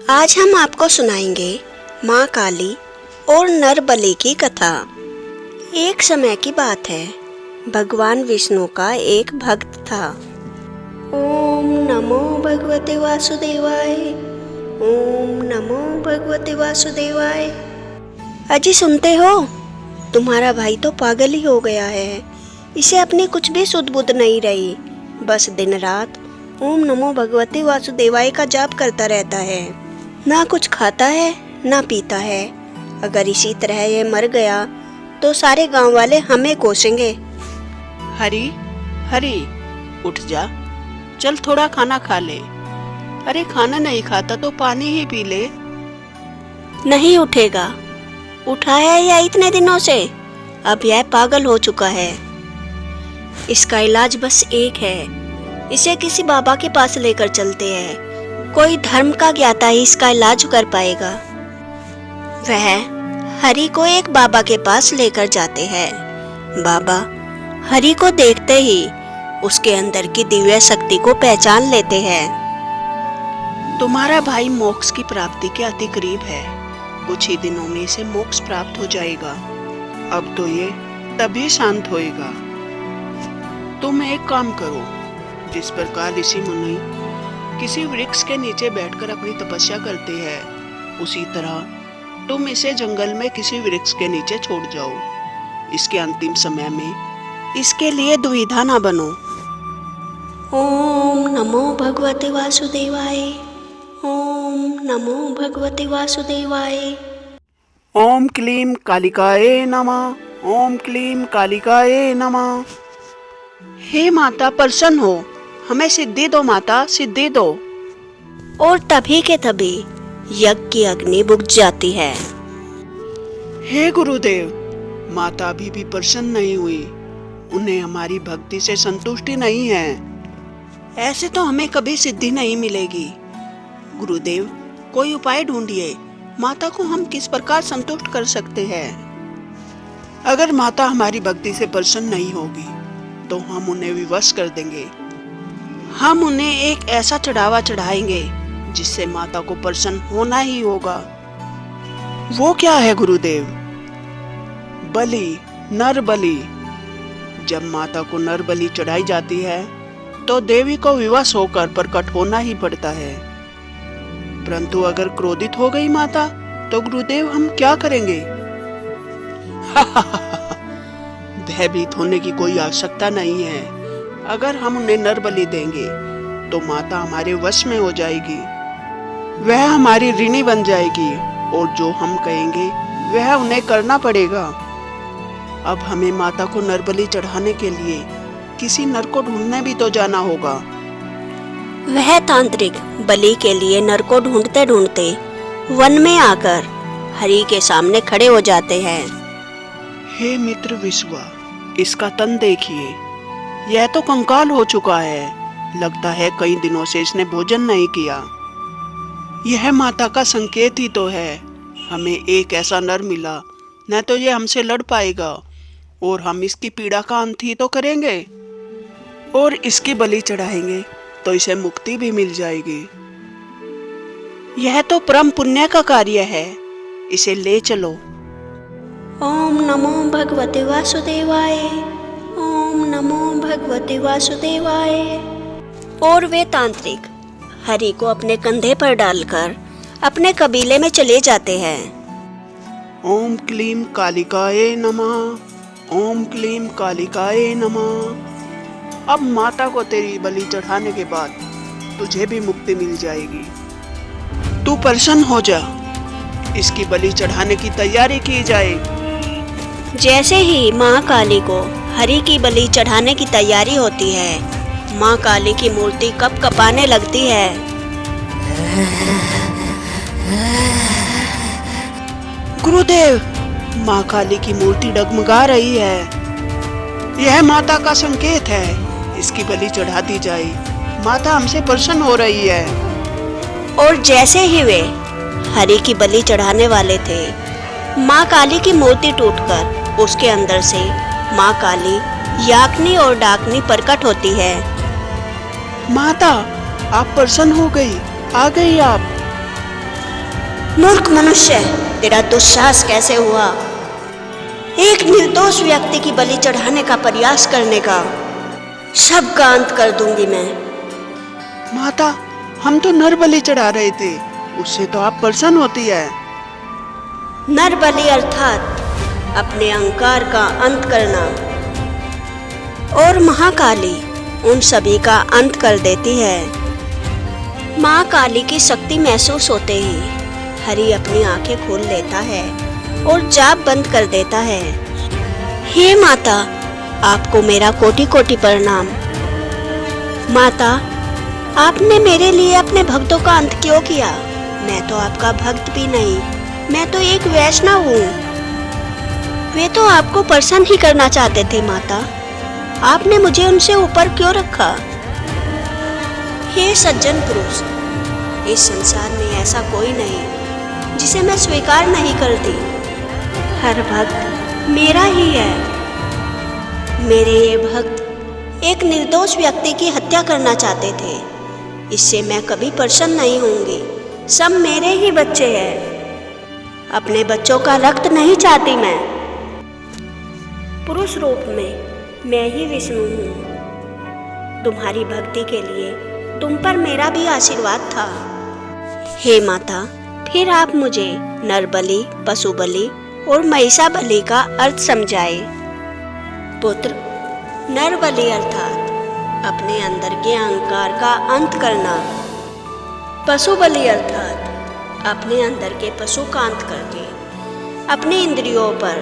आज हम आपको सुनाएंगे माँ काली और नरबलि की कथा। एक समय की बात है, भगवान विष्णु का एक भक्त था। ओम नमो भगवते वासुदेवाय, ओम नमो भगवते वासुदेवाय। अजी सुनते हो, तुम्हारा भाई तो पागल ही हो गया है। इसे अपनी कुछ भी सुध बुध नहीं रही, बस दिन रात ओम नमो भगवते वासुदेवाय का जाप करता रहता है। ना कुछ खाता है ना पीता है। अगर इसी तरह ये मर गया तो सारे गांव वाले हमें कोसेंगे। हरी हरी, उठ जा, चल थोड़ा खाना खा ले। अरे खाना नहीं खाता तो पानी ही पी ले। नहीं उठेगा, उठाया या इतने दिनों से, अब यह पागल हो चुका है। इसका इलाज बस एक है, इसे किसी बाबा के पास लेकर चलते हैं। कोई धर्म का ज्ञाता ही इसका इलाज कर पाएगा। वह हरि को एक बाबा के पास लेकर जाते हैं। बाबा हरि को देखते ही उसके अंदर की दिव्य शक्ति को पहचान लेते हैं। तुम्हारा भाई मोक्ष की प्राप्ति के अति करीब है। कुछ ही दिनों में इसे मोक्ष प्राप्त हो जाएगा। अब तो ये तभी शांत होएगा। तुम एक काम करो, जिस प्रकार ऋषि मुनि किसी वृक्ष के नीचे बैठकर अपनी तपस्या करते हैं, उसी तरह तुम इसे जंगल में किसी वृक्ष के नीचे छोड़ जाओ। इसके अंतिम समय में इसके लिए दुविधा ना बनो। ओम नमो भगवते वासुदेवाय, ओम नमो भगवते वासुदेवाय। ओम क्लीम कालिकाए नमः, ओम क्लीम कालिकाए नमः। हे माता प्रसन्न हो, हमें सिद्धि दो माता, सिद्धि दो। और तभी के तभी यज्ञ की अग्नि बुझ जाती है। हे गुरुदेव, माता अभी भी प्रसन्न नहीं हुई। उन्हें हमारी भक्ति से संतुष्टि नहीं है। ऐसे तो हमें कभी सिद्धि नहीं मिलेगी। गुरुदेव, कोई उपाय ढूंढिए। माता को हम किस प्रकार संतुष्ट कर सकते हैं? अगर माता हमारी भक्ति से प्रसन्न नहीं होगी तो हम उन्हें विवश कर देंगे। हम उन्हें एक ऐसा चढ़ावा चढ़ाएंगे जिससे माता को प्रसन्न होना ही होगा। वो क्या है गुरुदेव? बलि, नर बलि। जब माता को नर बलि चढ़ाई जाती है तो देवी को विवश होकर प्रकट होना ही पड़ता है। परंतु अगर क्रोधित हो गई माता तो गुरुदेव हम क्या करेंगे? भयभीत होने की कोई आवश्यकता नहीं है। अगर हम उन्हें नर बलि देंगे तो माता हमारे वश में हो जाएगी। वह हमारी ऋणी बन जाएगी और जो हम कहेंगे वह उन्हें करना पड़ेगा। अब हमें माता को नर बलि चढ़ाने के लिए किसी नर को ढूंढने भी तो जाना होगा। वह तांत्रिक बलि के लिए नर को ढूंढते ढूंढते वन में आकर हरि के सामने खड़े हो जाते हैं। हे मित्र विश्वा, इसका तन देखिए, यह तो कंकाल हो चुका है। लगता है कई दिनों से इसने भोजन नहीं किया। यह माता का संकेत ही तो है। हमें एक ऐसा नर मिला, न तो ये हमसे लड़ पाएगा और हम इसकी पीड़ा का अंत ही तो करेंगे, और इसकी बलि चढ़ाएंगे तो इसे मुक्ति भी मिल जाएगी। यह तो परम पुण्य का कार्य है। इसे ले चलो। ओम नमो भगवते वासुदेवाय, ओम नमो भगवते वासुदेवाय। और वे तांत्रिक हरि को अपने कंधे पर डालकर अपने कबीले में चले जाते हैं। ओम क्लीम कालिकाए नमः, ओम क्लीम कालिकाए नमः। अब माता को तेरी बलि चढ़ाने के बाद तुझे भी मुक्ति मिल जाएगी। तू प्रसन्न हो जा। इसकी बलि चढ़ाने की तैयारी की जाए। जैसे ही माँ काली को हरि की बलि चढ़ाने की तैयारी होती है, माँ काली की मूर्ति कप कपाने लगती है। गुरुदेव, माँ काली की मूर्ति डगमगा रही है। यह माता का संकेत है। इसकी बलि चढ़ा दी जाए। माता हमसे प्रसन्न हो रही है। और जैसे ही वे हरि की बलि चढ़ाने वाले थे, माँ काली की मूर्ति टूटकर उसके अंदर से माँ काली याकनी और डाकनी प्रकट होती है। माता, आप प्रसन्न हो गई, आ गई आप। मूर्ख मनुष्य, तेरा दुस्साहस कैसे हुआ? एक निर्दोष व्यक्ति की बलि चढ़ाने का प्रयास करने का। सबका अंत कर दूंगी मैं। माता, हम तो नर बलि चढ़ा रहे थे, उससे तो आप प्रसन्न होती है। नर बलि अर्थात अपने अहंकार का अंत करना, और महाकाली उन सभी का अंत कर देती है। माँ काली की शक्ति महसूस होते ही हरि अपनी आंखें खोल लेता है और जाप बंद कर देता है। हे माता, आपको मेरा कोटि कोटि प्रणाम। माता, आपने मेरे लिए अपने भक्तों का अंत क्यों किया? मैं तो आपका भक्त भी नहीं, मैं तो एक वैष्णव हूँ। वे तो आपको प्रसन्न ही करना चाहते थे माता, आपने मुझे उनसे ऊपर क्यों रखा? हे सज्जन पुरुष, इस संसार में ऐसा कोई नहीं जिसे मैं स्वीकार नहीं करती। हर भक्त मेरा ही है। मेरे ये भक्त एक निर्दोष व्यक्ति की हत्या करना चाहते थे, इससे मैं कभी प्रसन्न नहीं होंगी। सब मेरे ही बच्चे हैं, अपने बच्चों का रक्त नहीं चाहती मैं। पुरुष रूप में मैं ही विष्णु हूँ। तुम्हारी भक्ति के लिए तुम पर मेरा भी आशीर्वाद था। हे माता, फिर आप मुझे नर बलि, पशु बलि और महिषा बलि का अर्थ समझाए। पुत्र, नर बलि अर्थात अपने अंदर के अहंकार का अंत करना। पशु बलि अर्थात अपने अंदर के पशु का अंत करके अपने इंद्रियों पर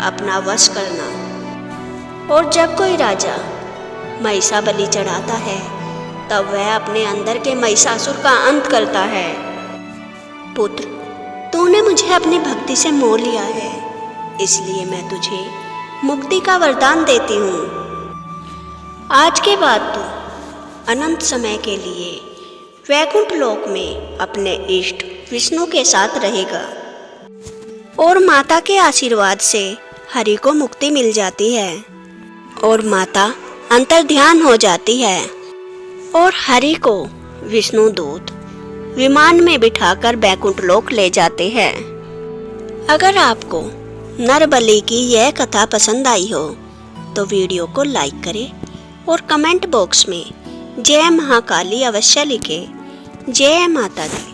अपना वश करना। और जब कोई राजा महिषा बलि चढ़ाता है तब वह अपने अंदर के महिषासुर का अंत करता है। पुत्र, तूने मुझे अपनी भक्ति से मोह लिया है, इसलिए मैं तुझे मुक्ति का वरदान देती हूँ। आज के बाद तू अनंत समय के लिए वैकुंठ लोक में अपने इष्ट विष्णु के साथ रहेगा और माता के आशीर्वाद से हरि को मुक्ति मिल जाती है और माता अंतर्ध्यान हो जाती है और हरि को विष्णु दूत विमान में बिठाकर वैकुंठ लोक ले जाते हैं। अगर आपको नर बलि की यह कथा पसंद आई हो तो वीडियो को लाइक करें और कमेंट बॉक्स में जय महाकाली अवश्य लिखें। जय माता दी।